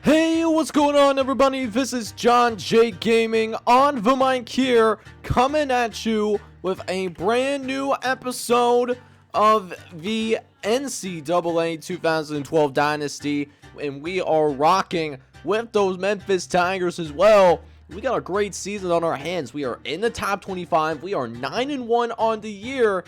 Hey, what's going on, everybody? This is John J Gaming on the mic here, coming at you with a brand new episode of the NCAA 2012 Dynasty, and we are rocking with those Memphis Tigers as well. We got a great season on our hands. We are in the top 25. We are 9-1 on the year.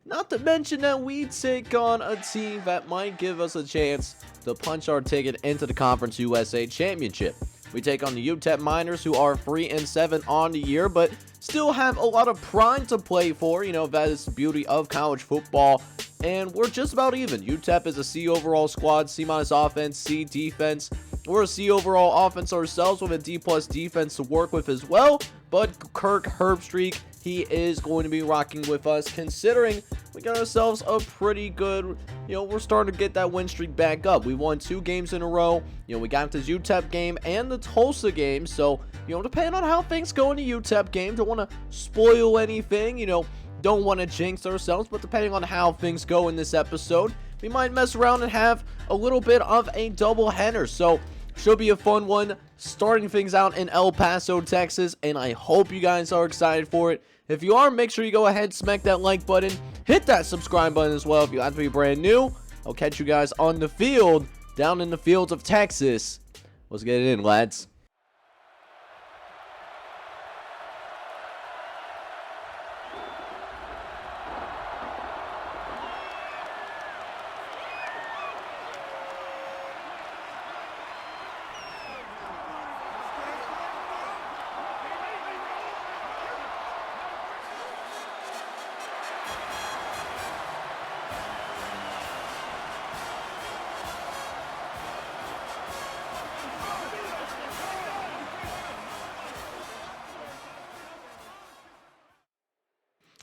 Not to mention that we take on a team that might give us a chance to punch our ticket into the Conference USA Championship. We take on the UTEP Miners, who are 3-7 on the year, but still have a lot of pride to play for. You know, that is the beauty of college football. And we're just about even. UTEP is a C overall squad, C- offense, C defense. We're a C overall offense ourselves with a D+ defense to work with as well. But Kirk Herbstreit, he is going to be rocking with us, considering we got ourselves a pretty good, we're starting to get that win streak back up. We won 2 games in a row. We got this UTEP game and the Tulsa game. So, depending on how things go in the UTEP game, don't want to spoil anything, don't want to jinx ourselves, but depending on how things go in this episode, we might mess around and have a little bit of a double-header. So, should be a fun one, starting things out in El Paso, Texas, and I hope you guys are excited for it. If you are, make sure you go ahead, smack that like button, hit that subscribe button as well if you have to be brand new. I'll catch you guys on the field, down in the fields of Texas. Let's get it in, lads.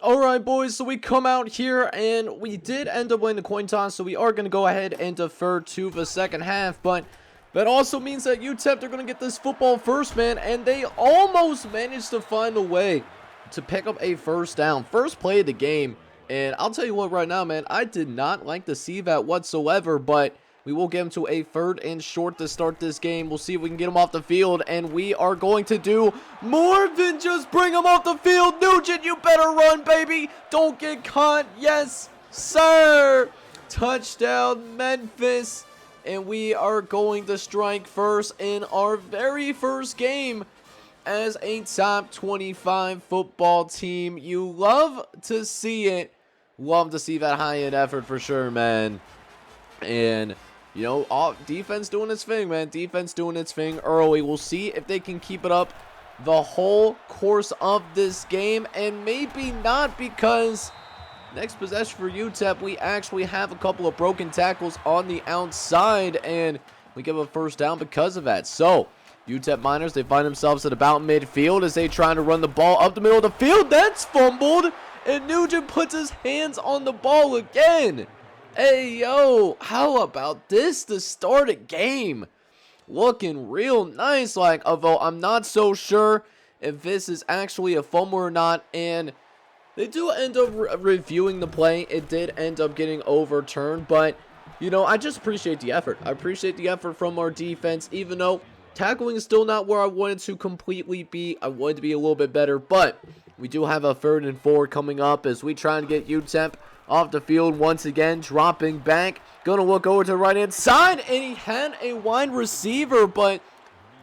Alright, boys, so we come out here and we did end up winning the coin toss, so we are going to go ahead and defer to the second half, but that also means that UTEP, they're going to get this football first, man, and they almost managed to find a way to pick up a first down. First play of the game, and I'll tell you what right now, man, I did not like to see that whatsoever, but we will get him to a 3rd and short to start this game. We'll see if we can get him off the field, and we are going to do more than just bring him off the field. Nugent, you better run, baby. Don't get caught. Yes, sir. Touchdown, Memphis. And we are going to strike first in our very first game as a top 25 football team. You love to see it. Love to see that high-end effort for sure, man. And defense doing its thing, man. Defense doing its thing early. We'll see if they can keep it up the whole course of this game. And maybe not, because next possession for UTEP, we actually have a couple of broken tackles on the outside. And we give a first down because of that. So, UTEP Miners, they find themselves at about midfield as they try to run the ball up the middle of the field. That's fumbled. And Nugent puts his hands on the ball again. Hey, yo, how about this to start a game? Looking real nice, although I'm not so sure if this is actually a fumble or not. And they do end up reviewing the play. It did end up getting overturned, but, I just appreciate the effort. I appreciate the effort from our defense, even though tackling is still not where I wanted to completely be. I wanted to be a little bit better, but we do have a 3rd and 4 coming up as we try to get UTEP off the field once again, dropping back. Going to look over to the right-hand side, and he had a wide receiver, but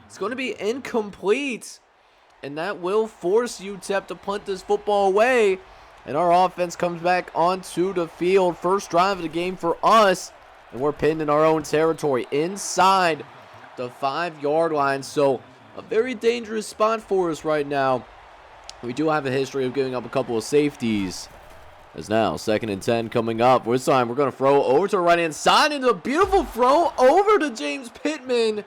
it's going to be incomplete. And that will force UTEP to punt this football away. And our offense comes back onto the field. First drive of the game for us. And we're pinned in our own territory inside the 5-yard line. So a very dangerous spot for us right now. We do have a history of giving up a couple of safeties. As now, 2nd and 10 coming up. This time, we're going to throw over to the right-hand side. And a beautiful throw over to James Pittman.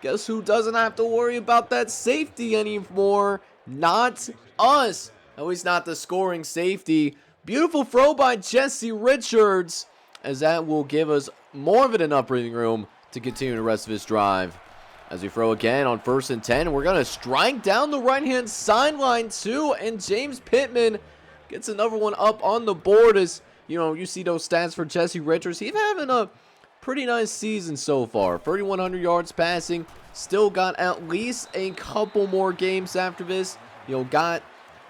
Guess who doesn't have to worry about that safety anymore? Not us. At least not the scoring safety. Beautiful throw by Jesse Richards, as that will give us more of enough breathing room to continue the rest of this drive. As we throw again on 1st and 10. We're going to strike down the right-hand sideline too. And James Pittman gets another one up on the board. As you see those stats for Jesse Richards. He's having a pretty nice season so far. 3,100 yards passing. Still got at least a couple more games after this. Got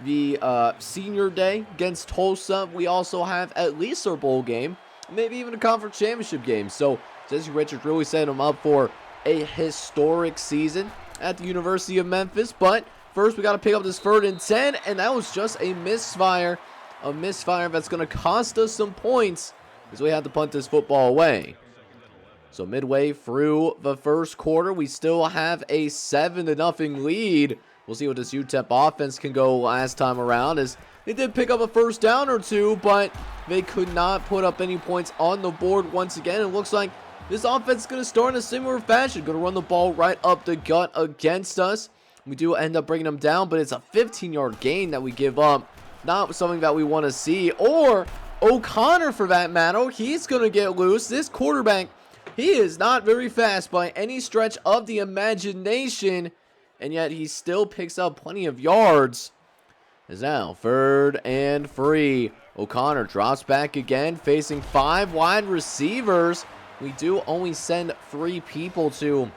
the senior day against Tulsa. We also have at least our bowl game. Maybe even a conference championship game. So Jesse Richards really set him up for a historic season at the University of Memphis. But first, we got to pick up this 3rd and 10. And that was just a misfire. A misfire that's going to cost us some points, as we have to punt this football away. So midway through the first quarter, we still have a 7-0 lead. We'll see what this UTEP offense can go last time around, as they did pick up a first down or two, but they could not put up any points on the board once again. It looks like this offense is going to start in a similar fashion. Going to run the ball right up the gut against us. We do end up bringing them down, but it's a 15-yard gain that we give up. Not something that we want to see. Or O'Connor, for that matter, he's going to get loose. This quarterback, he is not very fast by any stretch of the imagination, and yet he still picks up plenty of yards. Is now 3rd and 3. O'Connor drops back again, facing 5 wide receivers. We do only send 3 people to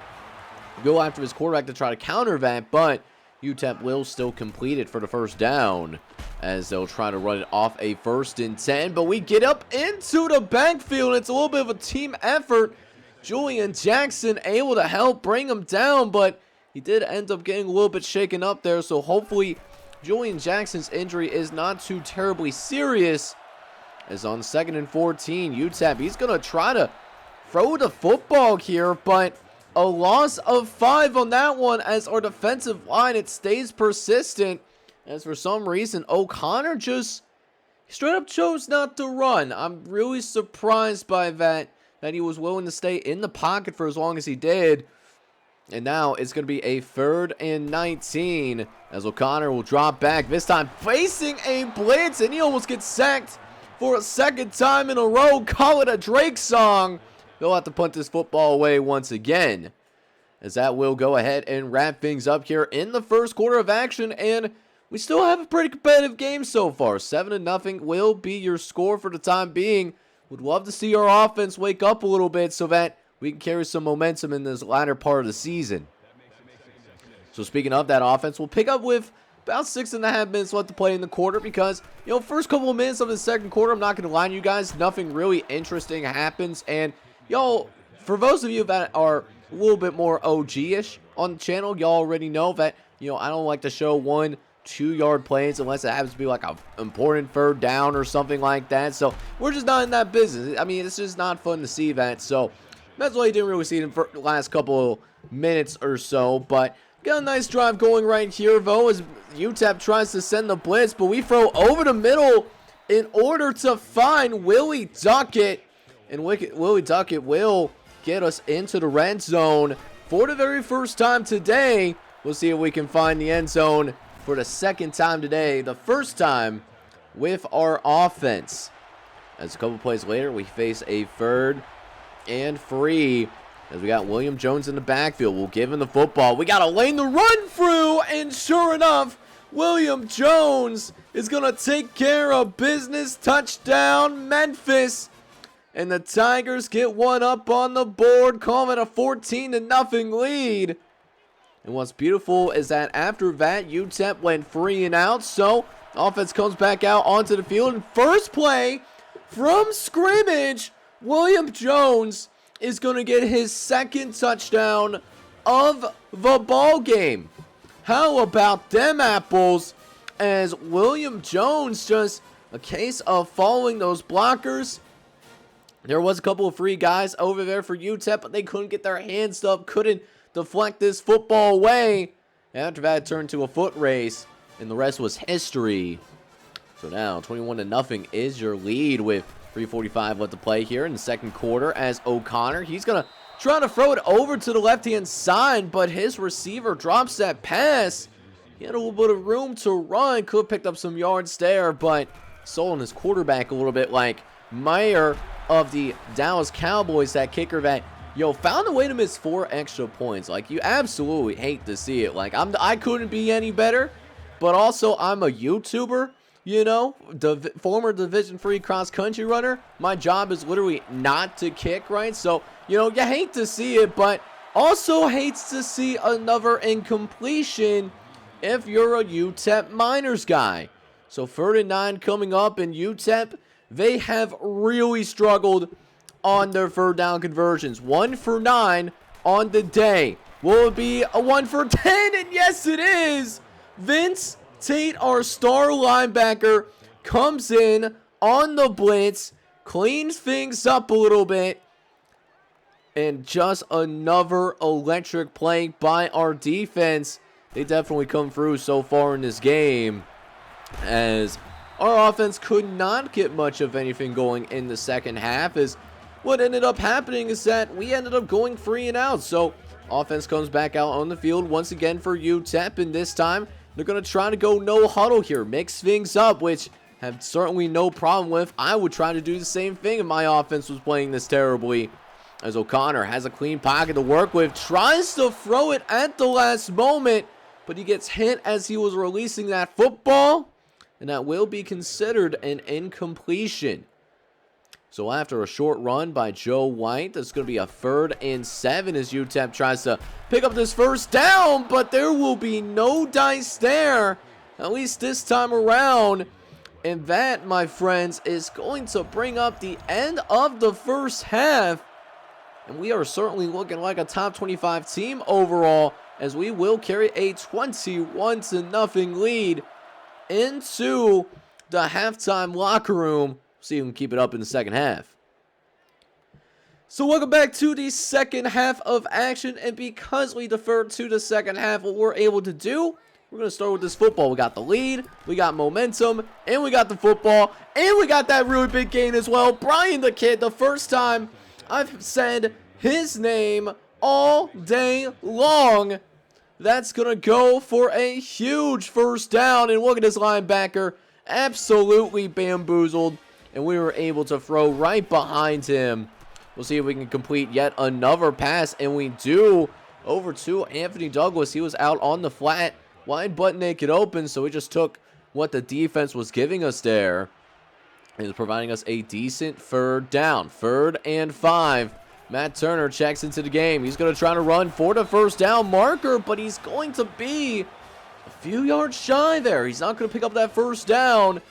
go after his quarterback to try to counter that, but UTEP will still complete it for the first down, as they'll try to run it off a 1st and 10. But we get up into the backfield. It's a little bit of a team effort. Julian Jackson able to help bring him down, but he did end up getting a little bit shaken up there. So hopefully Julian Jackson's injury is not too terribly serious. As on 2nd and 14, UTEP, he's going to try to throw the football here, but a loss of 5 on that one, as our defensive line, it stays persistent. As for some reason, O'Connor just straight up chose not to run. I'm really surprised by that he was willing to stay in the pocket for as long as he did. And now it's going to be a 3rd and 19, as O'Connor will drop back, this time facing a blitz, and he almost gets sacked for a 2nd time in a row. Call it a Drake song. They'll have to punt this football away once again, as that will go ahead and wrap things up here in the first quarter of action. And we still have a pretty competitive game so far. 7-0 will be your score for the time being. Would love to see our offense wake up a little bit so that we can carry some momentum in this latter part of the season. So speaking of that offense, we'll pick up with about 6.5 minutes left to play in the quarter, because, first couple of minutes of the second quarter, I'm not going to lie to you guys, nothing really interesting happens. And, for those of you that are a little bit more OG-ish on the channel, y'all already know that, I don't like to show 1-2 yard plays unless it happens to be like an important 3rd down or something like that. So we're just not in that business. I mean, it's just not fun to see that. So that's why you didn't really see it in the last couple minutes or so. But got a nice drive going right here, though, as UTEP tries to send the blitz, but we throw over the middle in order to find Willie Duckett. And Willie Duckett will get us into the red zone for the very first time today. We'll see if we can find the end zone for the 2nd time today. The first time with our offense. As a couple plays later, we face a 3rd and 3. As we got William Jones in the backfield. We'll give him the football. We got a lane to run through. And sure enough, William Jones is going to take care of business. Touchdown, Memphis. And the Tigers get one up on the board, calling it a 14-0 lead. And what's beautiful is that after that, UTEP went 3 and out. So offense comes back out onto the field. And first play from scrimmage, William Jones is going to get his 2nd touchdown of the ball game. How about them apples? As William Jones, just a case of following those blockers. There was a couple of free guys over there for UTEP, but they couldn't get their hands up, couldn't deflect this football away. After that, it turned to a foot race, and the rest was history. So now, 21-0 is your lead with 3:45 left to play here in the second quarter, as O'Connor, he's going to try to throw it over to the left-hand side, but his receiver drops that pass. He had a little bit of room to run, could have picked up some yards there, but sold his quarterback a little bit like Meyer of the Dallas Cowboys, that kicker that, found a way to miss 4 extra points. Like, you absolutely hate to see it. Like, I couldn't be any better, but also I'm a YouTuber, you know, former Division III cross-country runner, my job is literally not to kick, right? So, you know, you hate to see it, but also hates to see another incompletion if you're a UTEP Miners guy. So 3rd and 9 coming up, and UTEP, they have really struggled on their 3rd down conversions. 1 for 9 on the day. Will it be a 1 for 10? And yes, it is! Vince Tate, our star linebacker, comes in on the blitz, cleans things up a little bit, and just another electric play by our defense. They definitely come through so far in this game, as our offense could not get much of anything going in the second half, as what ended up happening is that we ended up going 3 and out. So offense comes back out on the field once again for UTEP, and this time they're going to try to go no huddle here, mix things up, which I have certainly no problem with. I would try to do the same thing if my offense was playing this terribly, as O'Connor has a clean pocket to work with, tries to throw it at the last moment, but he gets hit as he was releasing that football, and that will be considered an incompletion. So after a short run by Joe White, that's going to be a 3rd and 7 as UTEP tries to pick up this 1st down, but there will be no dice there, at least this time around. And that, my friends, is going to bring up the end of the 1st half. And we are certainly looking like a top 25 team overall, as we will carry a 21-0 lead into the halftime locker room. See if we can keep it up in the second half. So welcome back to the second half of action, and because we deferred to the second half, what we're able to do, we're going to start with this football. We got the lead, we got momentum, and we got the football, and we got that really big gain as well. Brian the Kid, the first time I've said his name all day long. That's going to go for a huge 1st down, and look at this linebacker, absolutely bamboozled. And we were able to throw right behind him. We'll see if we can complete yet another pass. And we do. Over to Anthony Douglas. He was out on the flat. Wide butt naked open. So we just took what the defense was giving us there. And is providing us a decent 3rd down. 3rd and 5. Matt Turner checks into the game. He's going to try to run for the 1st down marker. But he's going to be a few yards shy there. He's not going to pick up that 1st down.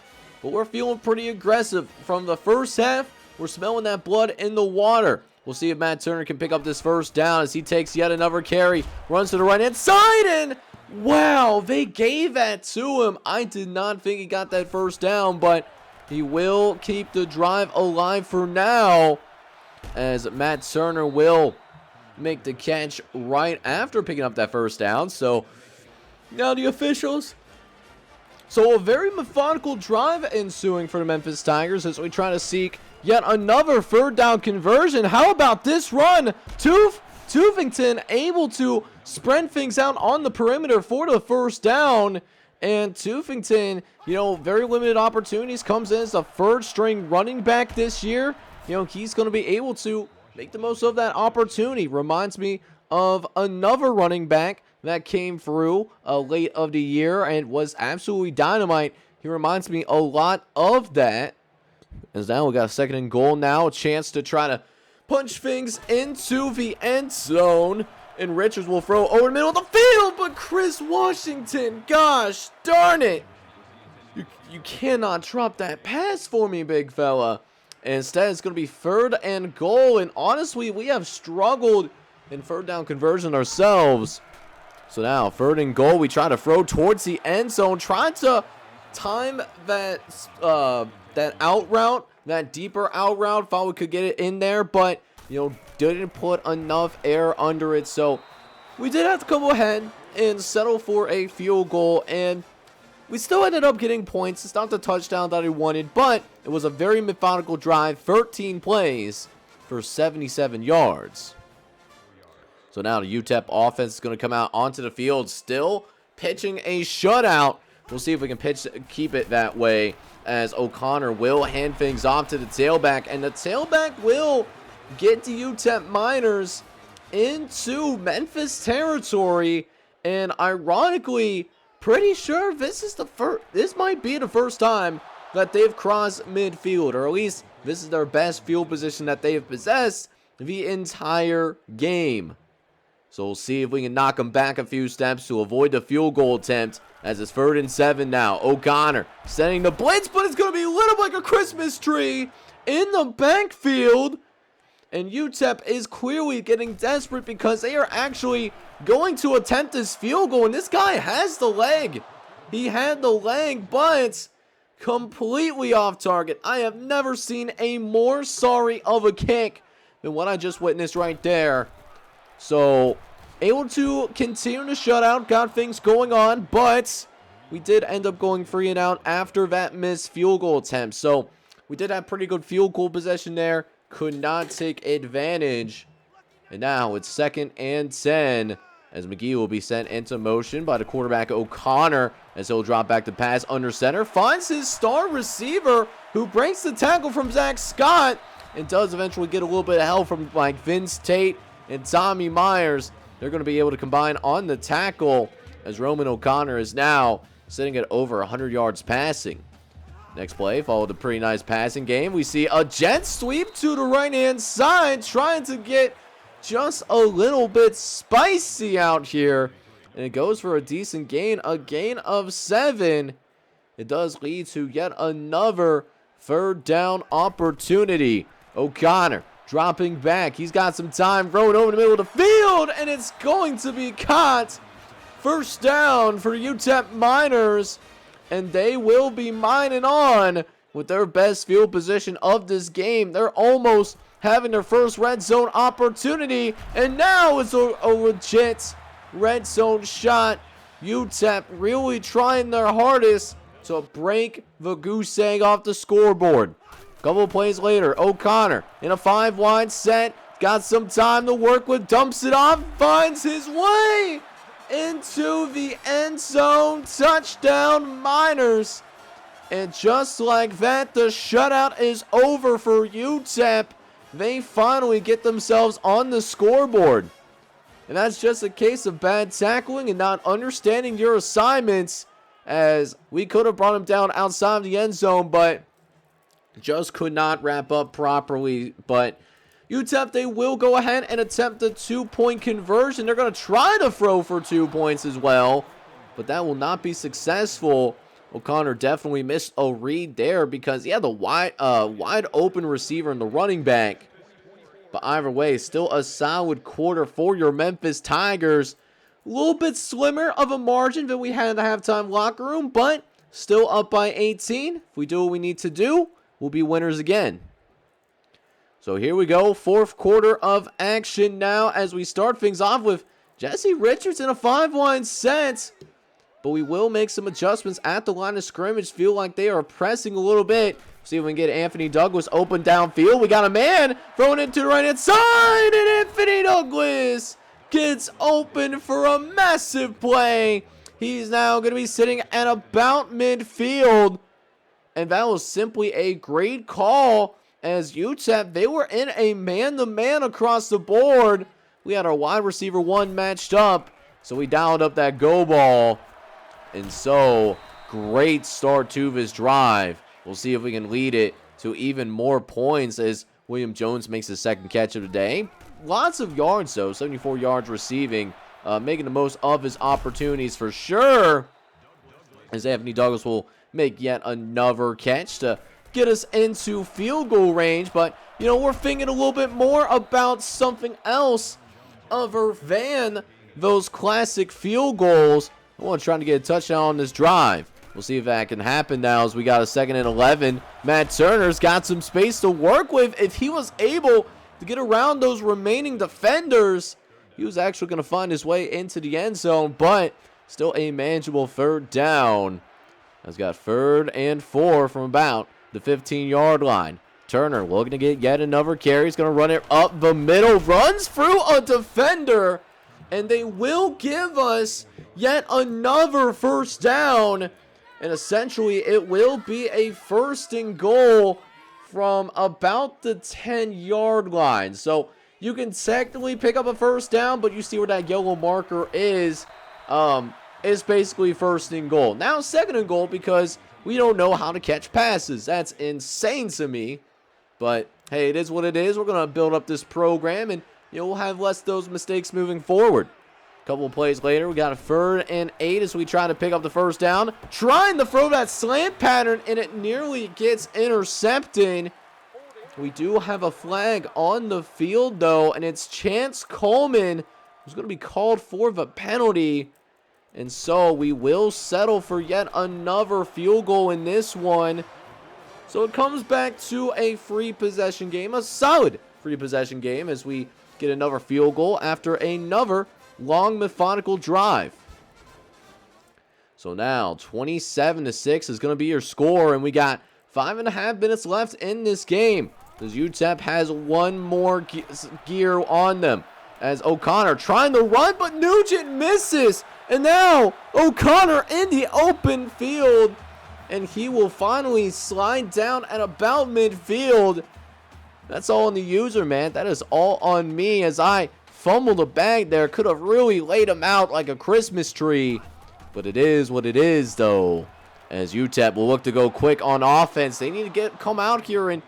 But we're feeling pretty aggressive. From the 1st half, we're smelling that blood in the water. We'll see if Matt Turner can pick up this 1st down as he takes yet another carry. Runs to the right-hand side, and wow, they gave that to him. I did not think he got that 1st down, but he will keep the drive alive for now, as Matt Turner will make the catch right after picking up that 1st down. So now the officials. So a very methodical drive ensuing for the Memphis Tigers as we try to seek yet another 3rd down conversion. How about this run? Tufington able to spread things out on the perimeter for the 1st down. And Tufington, you know, very limited opportunities, comes in as a 3rd string running back this year. You know, he's going to be able to make the most of that opportunity. Reminds me of another running back that came through late of the year and was absolutely dynamite. He reminds me a lot of that. As now we got a 2nd and goal now. A chance to try to punch things into the end zone. And Richards will throw over the middle of the field. But Chris Washington, gosh darn it. You cannot drop that pass for me, big fella. And instead, it's going to be 3rd and goal. And honestly, we have struggled in 3rd down conversion ourselves. So now, 3rd and goal, we try to throw towards the end zone, trying to time that that out route, that deeper out route, thought we could get it in there, but, you know, didn't put enough air under it, so we did have to come ahead and settle for a field goal, and we still ended up getting points. It's not the touchdown that I wanted, but it was a very methodical drive, 13 plays for 77 yards. So now the UTEP offense is going to come out onto the field, still pitching a shutout. We'll see if we can keep it that way, as O'Connor will hand things off to the tailback, and the tailback will get the UTEP Miners into Memphis territory. And ironically, pretty sure this might be the first time that they've crossed midfield, or at least this is their best field position that they have possessed the entire game. So we'll see if we can knock them back a few steps to avoid the field goal attempt, as it's 3rd and 7 now. O'Connor sending the blitz, but it's going to be lit up like a Christmas tree in the backfield. And UTEP is clearly getting desperate because they are actually going to attempt this field goal. And this guy has the leg. He had the leg, but completely off target. I have never seen a more sorry of a kick than what I just witnessed right there. So, able to continue to shut out, got things going on, but we did end up going 3 and out after that missed field goal attempt. So, we did have pretty good field goal possession there, could not take advantage. And now it's 2nd and 10 as McGee will be sent into motion by the quarterback O'Connor as he'll drop back to pass under center. Finds his star receiver who breaks the tackle from Zach Scott and does eventually get a little bit of help from like Vince Tate and Tommy Myers. They're going to be able to combine on the tackle as Roman O'Connor is now sitting at over 100 yards passing. Next play followed a pretty nice passing game. We see a jet sweep to the right-hand side, trying to get just a little bit spicy out here. And it goes for a decent gain, a gain of 7. It does lead to yet another 3rd down opportunity. O'Connor dropping back. He's got some time, throwing over the middle of the field, and it's going to be caught. 1st down for UTEP Miners, and they will be mining on with their best field position of this game. They're almost having their first red zone opportunity, and now it's a legit red zone shot. UTEP really trying their hardest to break the goose egg off the scoreboard. Couple of plays later, O'Connor in a 5-wide set. Got some time to work with. Dumps it off. Finds his way into the end zone. Touchdown Miners. And just like that, the shutout is over for UTEP. They finally get themselves on the scoreboard. And that's just a case of bad tackling and not understanding your assignments, as we could have brought him down outside the end zone, but just could not wrap up properly. But UTEP, they will go ahead and attempt the 2-point conversion. They're going to try to throw for 2 points as well, but that will not be successful. O'Connor definitely missed a read there because he had the wide open receiver and the running back. But either way, still a solid quarter for your Memphis Tigers. A little bit slimmer of a margin than we had in the halftime locker room, but still up by 18. If we do what we need to do, we'll be winners again. So here we go, 4th quarter of action now as we start things off with Jesse Richards in a 5-wide set. But we will make some adjustments at the line of scrimmage. Feel like they are pressing a little bit. See if we can get Anthony Douglas open downfield. We got a man thrown into the right-hand side, and Anthony Douglas gets open for a massive play. He's now going to be sitting at about midfield. And that was simply a great call, as UTEP, they were in a man-to-man across the board. We had our wide receiver 1 matched up, so we dialed up that go ball. And so, great start to this drive. We'll see if we can lead it to even more points as William Jones makes his 2nd catch of the day. Lots of yards, though, 74 yards receiving, making the most of his opportunities for sure, as Anthony Douglas will make yet another catch to get us into field goal range. But, you know, we're thinking a little bit more about something else other than those classic field goals. I want to try to get a touchdown on this drive. We'll see if that can happen now as we got a 2nd and 11. Matt Turner's got some space to work with. If he was able to get around those remaining defenders, he was actually going to find his way into the end zone, but still a manageable 3rd down. Has got 3rd and 4 from about the 15-yard line. Turner looking to get yet another carry. He's going to run it up the middle. Runs through a defender. And they will give us yet another 1st down. And essentially, it will be a 1st and goal from about the 10-yard line. So you can technically pick up a 1st down, but you see where that yellow marker is. is basically first and goal. Now second and goal because we don't know how to catch passes. That's insane to me. But hey, it is what it is. We're going to build up this program, and we'll have less of those mistakes moving forward. A couple of plays later, we got a 3rd and 8 as we try to pick up the first down. Trying to throw that slant pattern, and it nearly gets intercepted. We do have a flag on the field, though, and it's Chance Coleman who's going to be called for the penalty. And so we will settle for yet another field goal in this one. So it comes back to a free possession game, a solid free possession game, as we get another field goal after another long methodical drive. So now 27-6 is going to be your score, and we got 5.5 minutes left in this game. As UTEP has one more gear on them. As O'Connor trying to run, but Nugent misses. And now O'Connor in the open field. And he will finally slide down at about midfield. That's all on the user, man. That is all on me as I fumbled the bag there. Could have really laid him out like a Christmas tree. But it is what it is, though. As UTEP will look to go quick on offense. They need to come out here and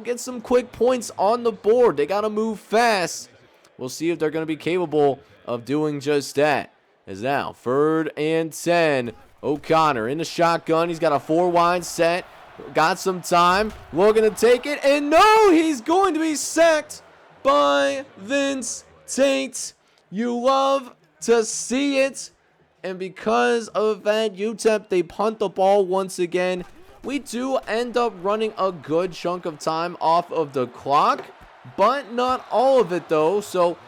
get some quick points on the board. They got to move fast. We'll see if they're going to be capable of doing just that. As now, 3rd and 10. O'Connor in the shotgun. He's got a 4-wide set. Got some time. Looking to take it. And no, he's going to be sacked by Vince Tate. You love to see it. And because of that, UTEP, they punt the ball once again. We do end up running a good chunk of time off of the clock, but not all of it, though. So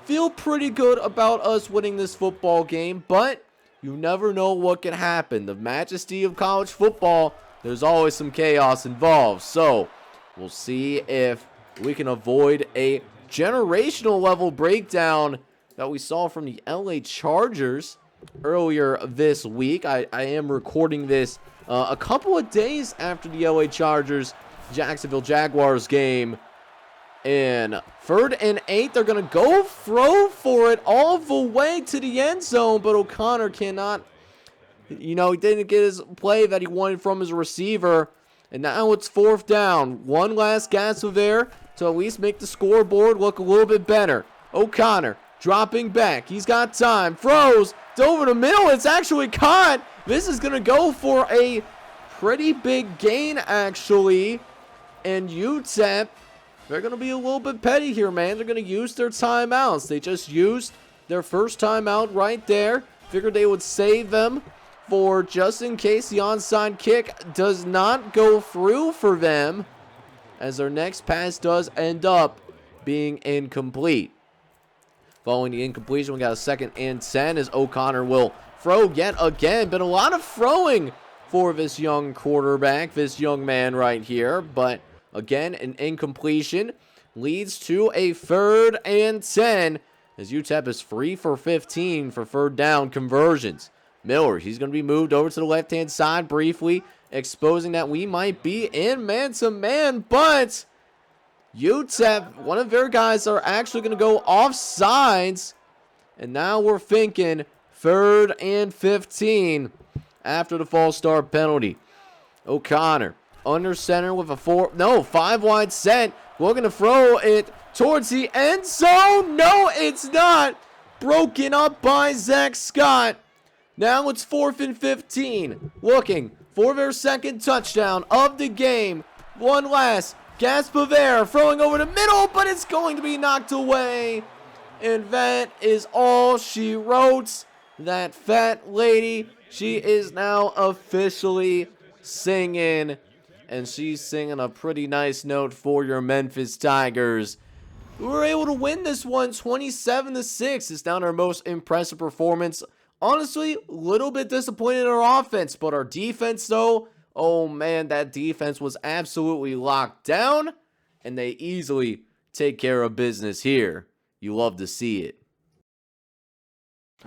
feel pretty good about us winning this football game, but you never know what can happen. The majesty of college football, there's always some chaos involved. So we'll see if we can avoid a generational level breakdown that we saw from the LA Chargers earlier this week. I am recording this a couple of days after the LA Chargers Jacksonville Jaguars game. And 3rd and 8, they're going to go throw for it all the way to the end zone, but O'Connor cannot, he didn't get his play that he wanted from his receiver. And now it's 4th down. One last gasp of air to at least make the scoreboard look a little bit better. O'Connor dropping back. He's got time. Throws over the middle. It's actually caught. This is going to go for a pretty big gain, actually. And UTEP, they're going to be a little bit petty here, man. They're going to use their timeouts. They just used their first timeout right there. Figured they would save them for just in case the onside kick does not go through for them, as their next pass does end up being incomplete. Following the incompletion, we got a 2nd and 10 as O'Connor will throw yet again. Been a lot of throwing for this young quarterback, this young man right here. But again, an incompletion leads to a 3rd and 10 as UTEP is 3 for 15 for 3rd down conversions. Miller, he's going to be moved over to the left-hand side briefly, exposing that we might be in man-to-man, but UTEP, one of their guys are actually going to go offsides. And now we're thinking 3rd and 15 after the false start penalty. O'Connor under center with a 5-wide set. We're going to throw it towards the end zone. No, it's not. Broken up by Zach Scott. Now it's 4th and 15. Looking for their 2nd touchdown of the game. One last gasp of air, throwing over the middle, but it's going to be knocked away. And that is all she wrote. That fat lady, she is now officially singing. And she's singing a pretty nice note for your Memphis Tigers. We were able to win this one 27-6. It's down our most impressive performance. Honestly, a little bit disappointed in our offense, but our defense, though, oh man, that defense was absolutely locked down, and they easily take care of business here. You love to see it.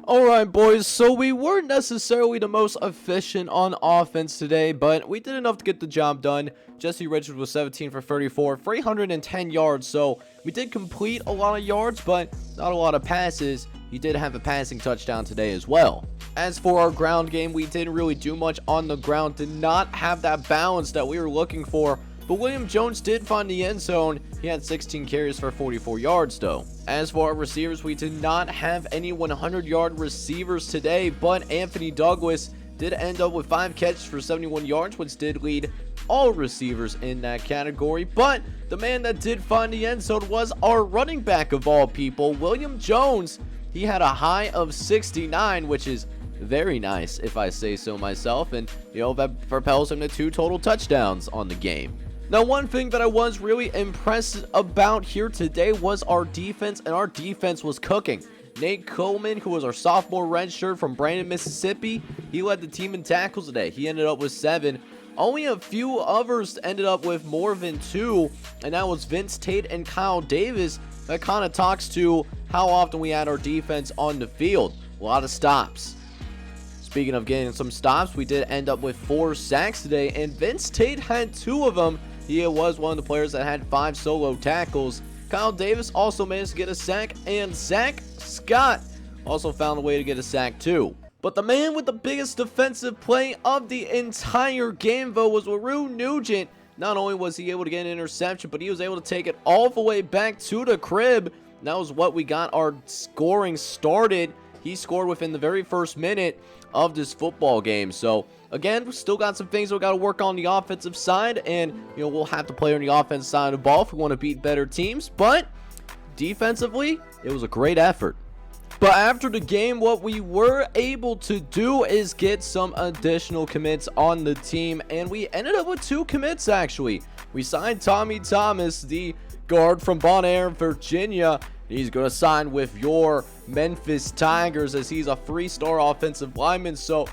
Alright, boys, so we weren't necessarily the most efficient on offense today, but we did enough to get the job done. Jesse Richards was 17 for 34, 310 yards, so we did complete a lot of yards, but not a lot of passes. he did have a passing touchdown today as well. As for our ground game, we didn't really do much on the ground, did not have that balance that we were looking for, but William Jones did find the end zone. He had 16 carries for 44 yards though. As for our receivers, we did not have any 100-yard receivers today, but Anthony Douglas did end up with 5 catches for 71 yards, which did lead all receivers in that category. But the man that did find the end zone was our running back of all people, William Jones. He had a high of 69, which is very nice if I say so myself, and that propels him to 2 total touchdowns on the game. Now, one thing that I was really impressed about here today was our defense, and our defense was cooking. Nate Coleman, who was our sophomore redshirt from Brandon, Mississippi, he led the team in tackles today. He ended up with 7. Only a few others ended up with more than 2, and that was Vince Tate and Kyle Davis. That kind of talks to how often we had our defense on the field. A lot of stops. Speaking of getting some stops, we did end up with 4 sacks today, and Vince Tate had 2 of them. He was one of the players that had 5 solo tackles. Kyle Davis also managed to get a sack, and Zach Scott also found a way to get a sack too. But the man with the biggest defensive play of the entire game, though, was Larue Nugent. Not only was he able to get an interception, but he was able to take it all the way back to the crib. And that was what we got our scoring started. He scored within the very first minute of this football game. So again, we still got some things we got to work on the offensive side, and we'll have to play on the offensive side of the ball if we want to beat better teams. But defensively, it was a great effort. But after the game, what we were able to do is get some additional commits on the team, and we ended up with 2 commits actually. We signed Tommy Thomas, the guard from Bon Air, Virginia. He's going to sign with your Memphis Tigers as he's a 3-star offensive lineman. So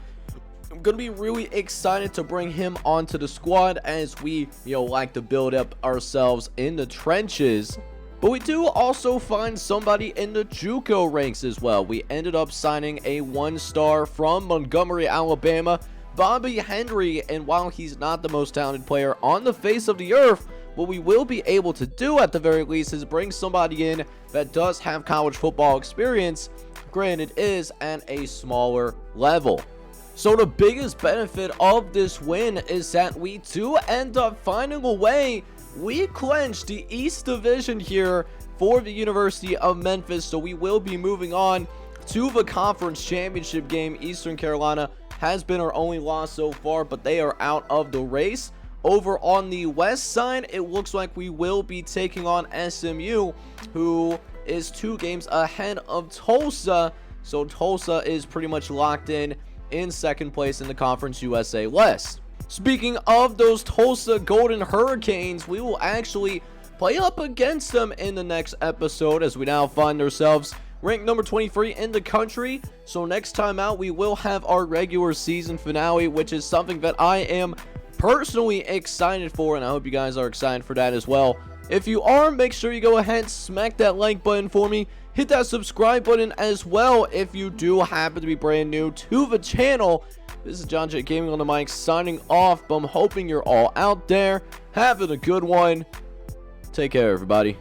I'm going to be really excited to bring him onto the squad as we, like to build up ourselves in the trenches. But we do also find somebody in the JUCO ranks as well. We ended up signing a 1-star from Montgomery, Alabama, Bobby Henry. And while he's not the most talented player on the face of the earth, what we will be able to do at the very least is bring somebody in that does have college football experience. Granted, it is at a smaller level. So the biggest benefit of this win is that we do end up finding a way. We clinched the East Division here for the University of Memphis, so we will be moving on to the conference championship game. Eastern Carolina has been our only loss so far, but they are out of the race. Over on the west side, it looks like we will be taking on SMU, who is 2 games ahead of Tulsa. So Tulsa is pretty much locked in 2nd place in the Conference USA West. Speaking of those Tulsa Golden Hurricanes, we will actually play up against them in the next episode, as we now find ourselves ranked number 23 in the country. So next time out, we will have our regular season finale, which is something that I am personally excited for, and I hope you guys are excited for that as well. If you are, make sure you go ahead and smack that like button for me. Hit that subscribe button as well if you do happen to be brand new to the channel. This is John J Gaming on the mic signing off, but I'm hoping you're all out there having a good one. Take care, everybody.